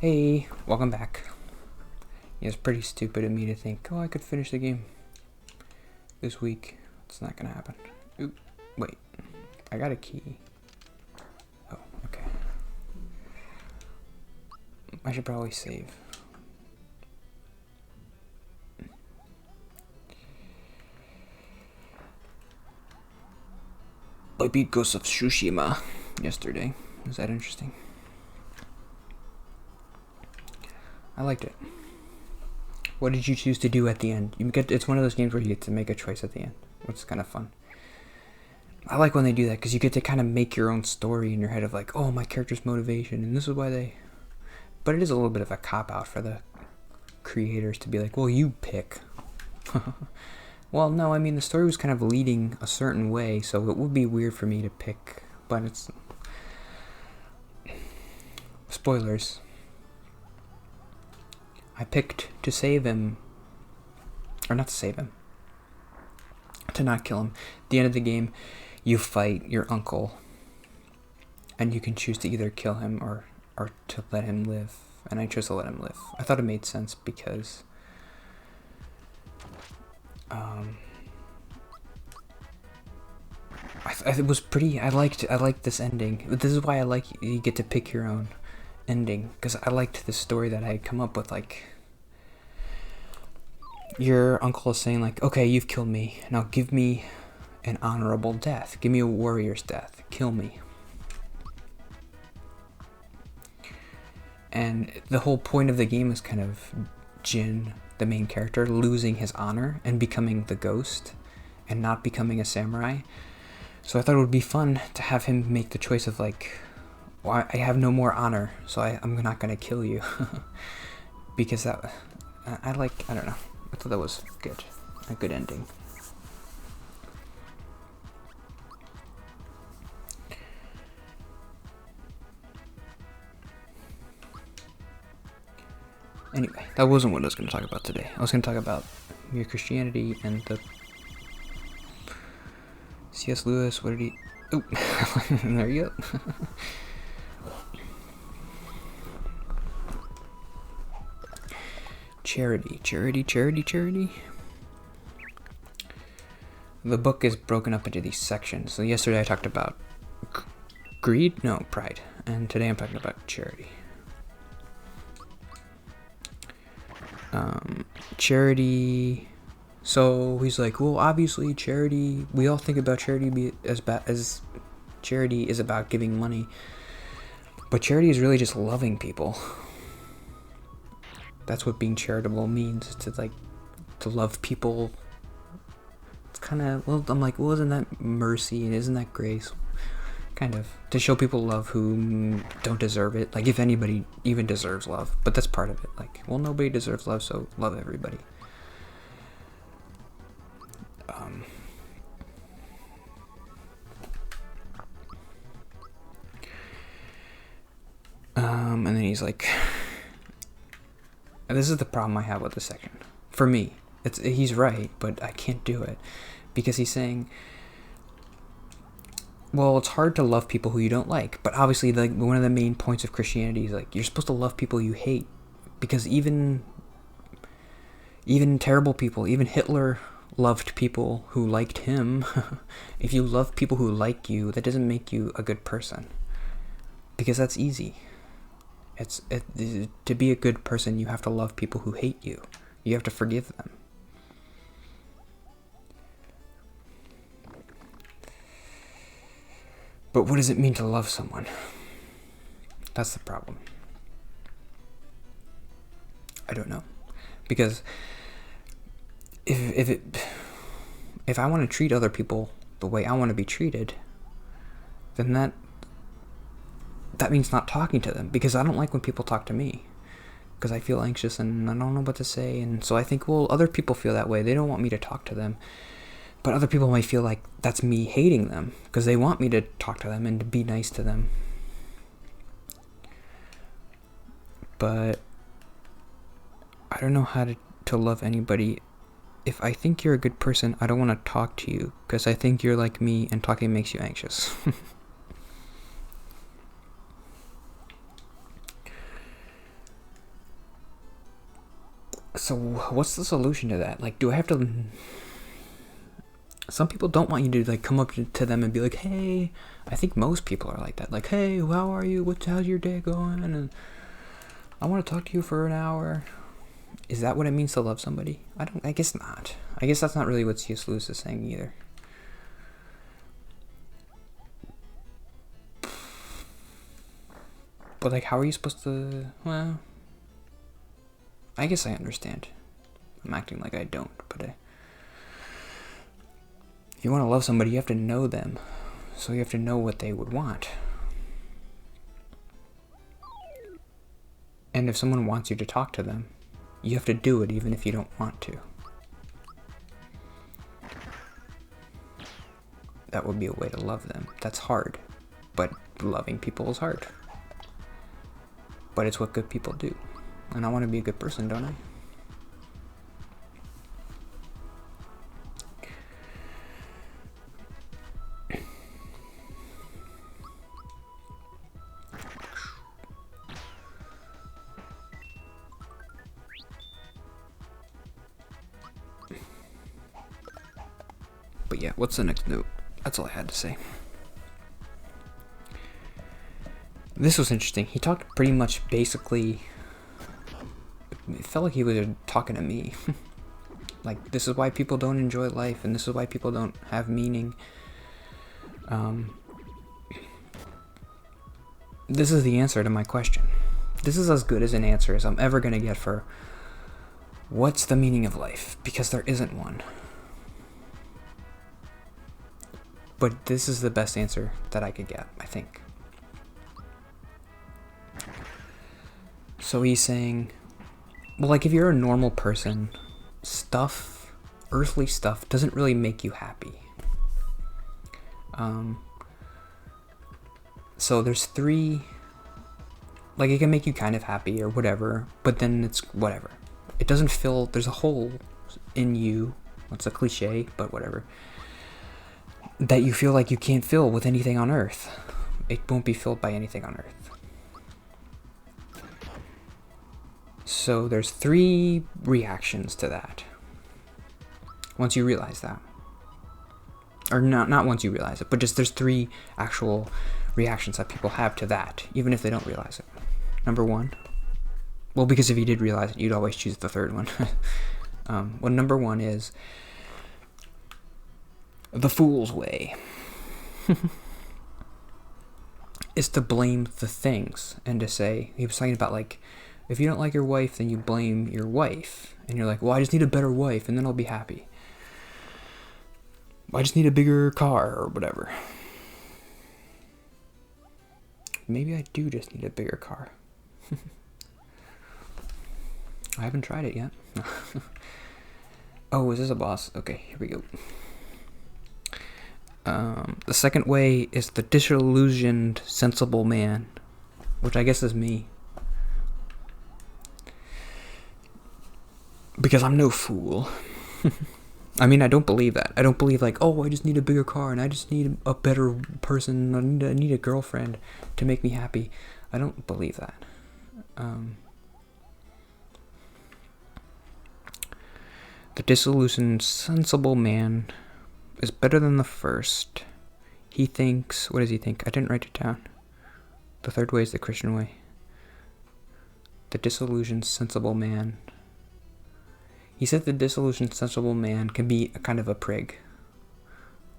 Hey, welcome back. Yeah, it's pretty stupid of me to think, oh, I could finish the game this week. It's not gonna happen. Oop, wait, I got a key. Oh, okay. I should probably save. I beat Ghost of Tsushima yesterday. Was that interesting? I liked it. What did you choose to do at the end? It's one of those games where you get to make a choice at the end, which is kind of fun. I like when they do that because you get to kind of make your own story in your head of like, oh, my character's motivation, and this is why they. But it is a little bit of a cop out for the creators to be like, well, you pick. Well, no, I mean, the story was kind of leading a certain way, so it would be weird for me to pick, but it's. Spoilers. I picked to save him. Or not to save him. To not kill him. At the end of the game, you fight your uncle, and you can choose to either kill him or to let him live. And I chose to let him live. I thought it made sense because it was pretty. I liked this ending. This is why I like you get to pick your own ending, because I liked the story that I had come up with. Like, your uncle is saying like, okay, you've killed me, now give me an honorable death, give me a warrior's death, kill me. And the whole point of the game is kind of Jin, the main character, losing his honor and becoming the ghost and not becoming a samurai. So I thought it would be fun to have him make the choice of like, well, I have no more honor, so I'm not going to kill you. Because that, I don't know. I thought that was good. A good ending. Anyway, that wasn't what I was going to talk about today. I was going to talk about mere Christianity and the C.S. Lewis. What did he... Oh, there you go. Charity. The book is broken up into these sections. So yesterday I talked about greed? No, pride. And today I'm talking about charity. Charity. So he's like, well, obviously charity, we all think about charity as charity is about giving money, but charity is really just loving people. That's what being charitable means, to love people. It's kind of, well, I'm like, well, isn't that mercy and isn't that grace? Kind of, to show people love who don't deserve it. Like, if anybody even deserves love, but that's part of it. Like, well, nobody deserves love, so love everybody. And then he's like, this is the problem I have with this section. For me, he's right, but I can't do it. Because he's saying, well, it's hard to love people who you don't like. But obviously, like, one of the main points of Christianity is like, you're supposed to love people you hate. Because even terrible people, even Hitler loved people who liked him. If you love people who like you, that doesn't make you a good person. Because that's easy. To be a good person, you have to love people who hate you. You have to forgive them. But what does it mean to love someone? That's the problem. I don't know. Because if I want to treat other people the way I want to be treated, then that means not talking to them, because I don't like when people talk to me, because I feel anxious and I don't know what to say. And so I think, well, other people feel that way. They don't want me to talk to them, but other people might feel like that's me hating them because they want me to talk to them and to be nice to them. But I don't know how to love anybody. If I think you're a good person, I don't want to talk to you because I think you're like me and talking makes you anxious. So what's the solution to that? Like, do I have to... Some people don't want you to, like, come up to them and be like, hey... I think most people are like that. Like, hey, how are you? How's your day going? And I want to talk to you for an hour. Is that what it means to love somebody? I guess not. I guess that's not really what C.S. Lewis is saying either. But, like, how are you supposed to... Well... I guess I understand. I'm acting like I don't, but... if you want to love somebody, you have to know them. So you have to know what they would want. And if someone wants you to talk to them, you have to do it even if you don't want to. That would be a way to love them. That's hard. But loving people is hard. But it's what good people do. And I want to be a good person, don't I? But yeah, what's the next note? That's all I had to say. This was interesting. He talked pretty much basically... It felt like he was talking to me. Like, this is why people don't enjoy life, and this is why people don't have meaning. This is the answer to my question. This is as good as an answer as I'm ever going to get for what's the meaning of life, because there isn't one. But this is the best answer that I could get, I think. So he's saying, well, like, if you're a normal person, earthly stuff doesn't really make you happy. So there's 3, like, it can make you kind of happy or whatever, but then it's whatever. It doesn't fill, there's a hole in you, it's a cliche, but whatever, that you feel like you can't fill with anything on earth. It won't be filled by anything on earth. So there's 3 reactions to that. Once you realize that. Or not once you realize it, but just there's 3 actual reactions that people have to that, even if they don't realize it. Number 1. Well, because if you did realize it, you'd always choose the 3rd one. Well, number 1 is the fool's way. Is to blame the things and to say, he was talking about, like, if you don't like your wife, then you blame your wife. And you're like, well, I just need a better wife and then I'll be happy. I just need a bigger car or whatever. Maybe I do just need a bigger car. I haven't tried it yet. Oh, is this a boss? Okay, here we go. The second way is the disillusioned, sensible man, which I guess is me. Because I'm no fool. I mean, I don't believe that. I don't believe, like, oh, I just need a bigger car and I just need a better person. I need a girlfriend to make me happy. I don't believe that. The disillusioned, sensible man is better than the first. He thinks... What does he think? I didn't write it down. The third way is the Christian way. The disillusioned, sensible man... He said the disillusioned, sensible man can be a kind of a prig.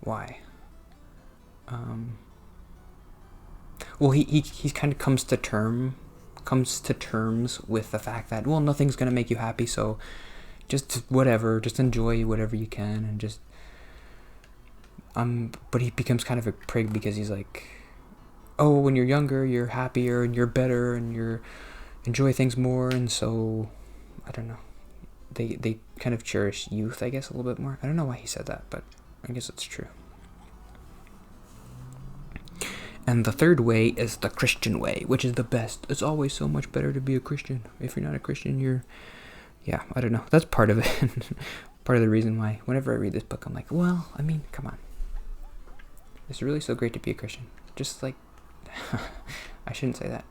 Why? Well, he kind of comes to terms with the fact that, well, nothing's gonna make you happy, so just whatever, just enjoy whatever you can, and just but he becomes kind of a prig because he's like, oh, when you're younger, you're happier and you're better and you're enjoy things more, and so I don't know. They kind of cherish youth, I guess, a little bit more. I don't know why he said that, but I guess it's true. And the third way is the Christian way, which is the best. It's always so much better to be a Christian. If you're not a Christian, yeah, I don't know. That's part of it. Part of the reason why whenever I read this book, I'm like, well, I mean, come on. It's really so great to be a Christian. Just like, I shouldn't say that.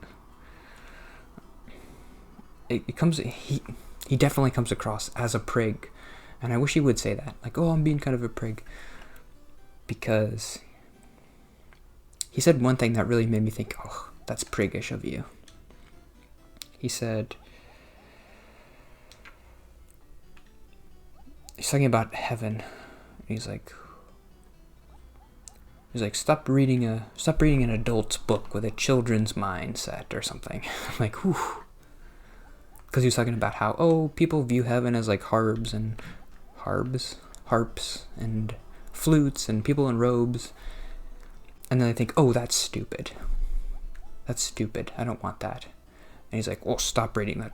It comes, He definitely comes across as a prig. And I wish he would say that. Like, oh, I'm being kind of a prig. Because he said one thing that really made me think, oh, that's priggish of you. He said, he's talking about heaven. He's like, stop reading an adult's book with a children's mindset or something. I'm like, whew. Because he was talking about how, oh, people view heaven as like harps and flutes and people in robes. And then they think, oh, that's stupid. That's stupid. I don't want that. And he's like, well, stop reading an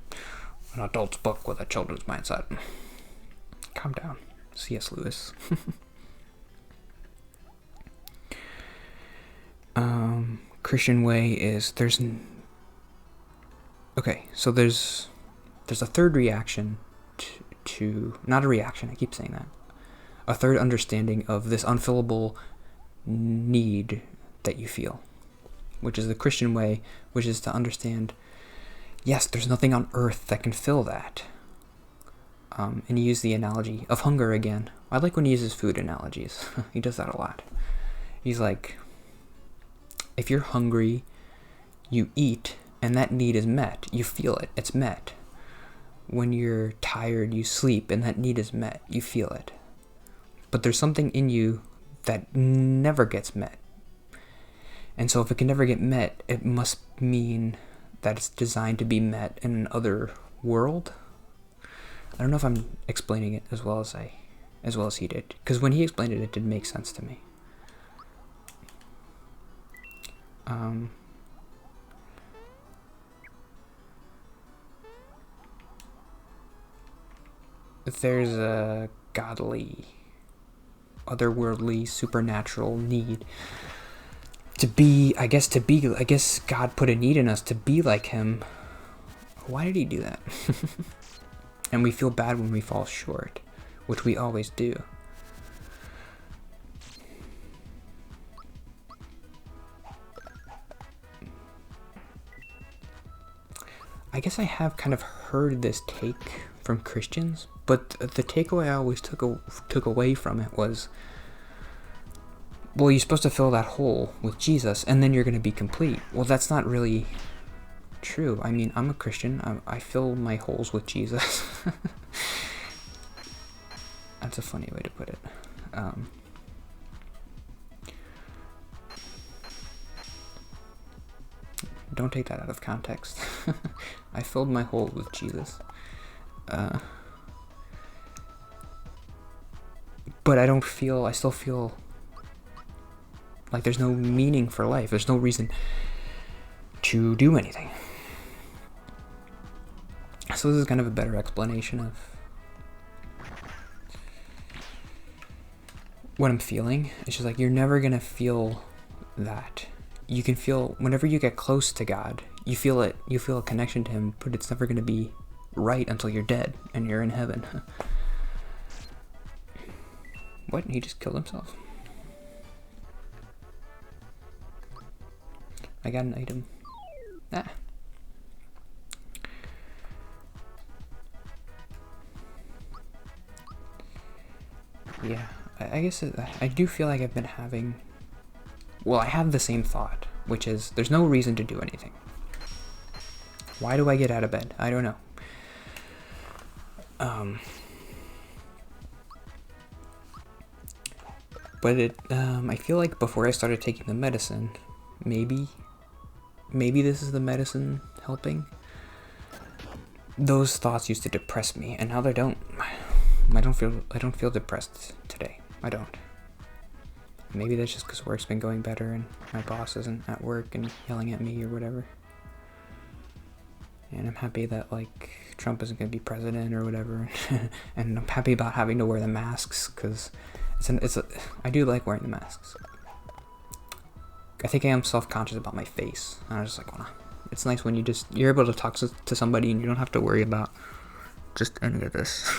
adult's book with a children's mindset. Calm down. C.S. Lewis. Christian way is there's a third reaction to not a reaction, I keep saying that. A third understanding of this unfillable need that you feel, which is the Christian way, which is to understand, yes, there's nothing on earth that can fill that. And he used the analogy of hunger again. I like when he uses food analogies. He does that a lot. He's like, if you're hungry, you eat, and that need is met. You feel it. It's met. When you're tired, you sleep, and that need is met. You feel it. But there's something in you that never gets met. And so if it can never get met, it must mean that it's designed to be met in another world. I don't know if I'm explaining it as well as he did. Because when he explained it, it did make sense to me. There's a godly, otherworldly, supernatural need to be, I guess God put a need in us to be like him. Why did he do that? And we feel bad when we fall short, which we always do. I guess I have kind of heard this take from Christians, but the takeaway I always took away from it was, well, you're supposed to fill that hole with Jesus, and then you're going to be complete. Well, that's not really true. I mean, I'm a Christian. I fill my holes with Jesus. That's a funny way to put it. Don't take that out of context. I filled my hole with Jesus. But I still feel like there's no meaning for life. There's no reason to do anything. So this is kind of a better explanation of what I'm feeling. It's just like, you're never going to feel that. You can feel, whenever you get close to God, you feel it. You feel a connection to him, but it's never going to be right until you're dead and you're in heaven. What? He just killed himself? I got an item. Ah. Yeah, I guess I do feel like I've been having... Well, I have the same thought, which is there's no reason to do anything. Why do I get out of bed? I don't know. But I feel like before I started taking the medicine, maybe this is the medicine helping. Those thoughts used to depress me, and now they don't. I don't feel depressed today. I don't. Maybe that's just because work's been going better and my boss isn't at work and yelling at me or whatever. And I'm happy that, like, Trump isn't going to be president or whatever. And I'm happy about having to wear the masks, because I do like wearing the masks. I think I am self-conscious about my face. And I was just like, well, it's nice when you're able to talk to somebody and you don't have to worry about just any of this.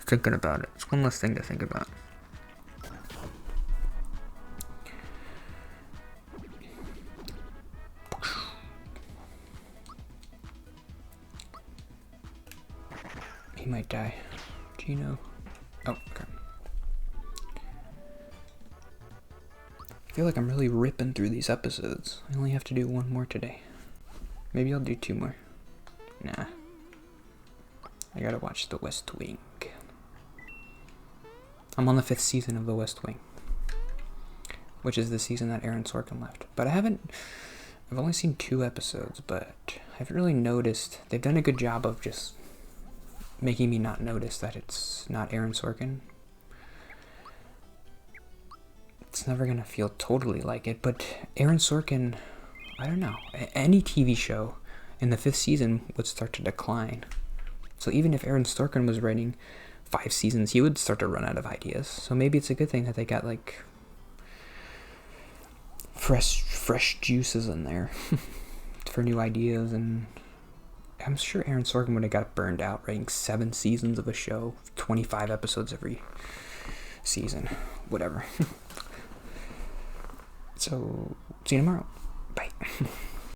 Thinking about it. It's one less thing to think about. he might die. Do you know? Oh, okay. I feel like I'm really ripping through these episodes. I only have to do one more today. Maybe I'll do 2 more. Nah. I gotta watch The West Wing. I'm on the 5th season of The West Wing, which is the season that Aaron Sorkin left. But I've only seen 2 episodes, but I haven't really noticed. They've done a good job of just making me not notice that it's not Aaron Sorkin. It's never gonna feel totally like it, but Aaron Sorkin, I don't know. Any TV show in the 5th season would start to decline. So even if Aaron Sorkin was writing 5 seasons, he would start to run out of ideas. So maybe it's a good thing that they got like fresh juices in there for new ideas. And I'm sure Aaron Sorkin would have got burned out writing 7 seasons of a show, 25 episodes every season, whatever. So see you tomorrow. Bye.